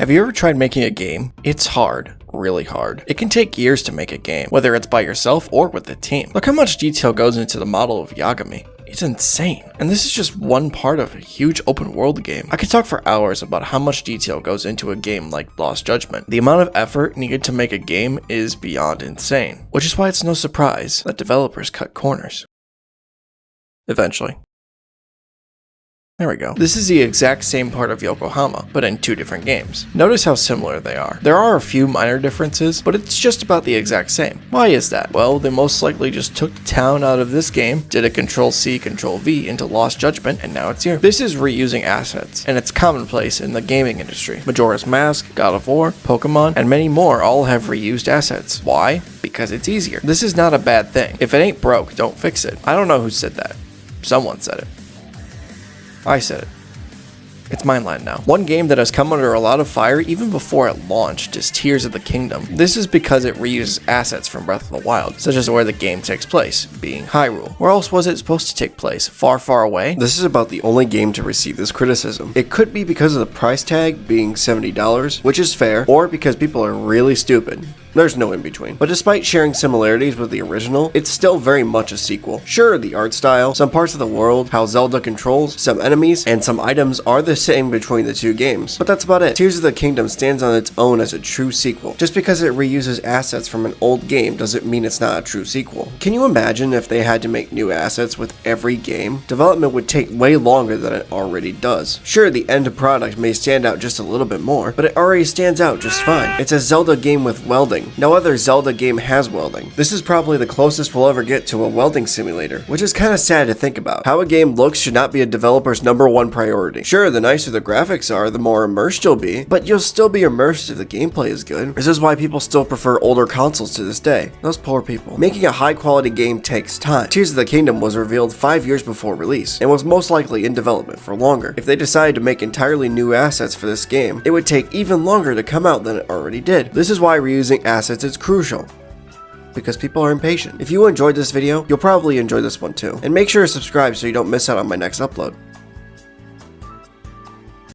Have you ever tried making a game? It's hard. Really hard. It can take years to make a game, whether it's by yourself or with a team. Look how much detail goes into the model of Megami. It's insane. And this is just one part of a huge open world game. I could talk for hours about how much detail goes into a game like Lost Judgment. The amount of effort needed to make a game is beyond insane, which is why it's no surprise that developers cut corners. Eventually. There we go. This is the exact same part of Yokohama, but in two different games. Notice how similar they are. There are a few minor differences, but it's just about the exact same. Why is that? Well, they most likely just took the town out of this game, did a Ctrl-C, Ctrl-V into Lost Judgment, and now it's here. This is reusing assets, and it's commonplace in the gaming industry. Majora's Mask, God of War, Pokemon, and many more all have reused assets. Why? Because it's easier. This is not a bad thing. If it ain't broke, don't fix it. I don't know who said that. Someone said it. I said it. It's my line now. One game that has come under a lot of fire even before it launched is Tears of the Kingdom. This is because it reuses assets from Breath of the Wild, such as where the game takes place, being Hyrule. Where else was it supposed to take place? Far, far away? This is about the only game to receive this criticism. It could be because of the price tag being $70, which is fair, or because people are really stupid. There's no in between. But despite sharing similarities with the original, it's still very much a sequel. Sure, the art style, some parts of the world, how Zelda controls, some enemies, and some items are the same between the two games. But that's about it. Tears of the Kingdom stands on its own as a true sequel. Just because it reuses assets from an old game doesn't mean it's not a true sequel. Can you imagine if they had to make new assets with every game? Development would take way longer than it already does. Sure, the end product may stand out just a little bit more, but it already stands out just fine. It's a Zelda game with welding. No other Zelda game has welding. This is probably the closest we'll ever get to a welding simulator, which is kinda sad to think about. How a game looks should not be a developer's #1 priority. Sure, the nicer the graphics are, the more immersed you'll be, but you'll still be immersed if the gameplay is good. This is why people still prefer older consoles to this day. Those poor people. Making a high quality game takes time. Tears of the Kingdom was revealed 5 years before release, and was most likely in development for longer. If they decided to make entirely new assets for this game, it would take even longer to come out than it already did. This is why reusing assets is crucial, because people are impatient. If you enjoyed this video, you'll probably enjoy this one too. And make sure to subscribe so you don't miss out on my next upload.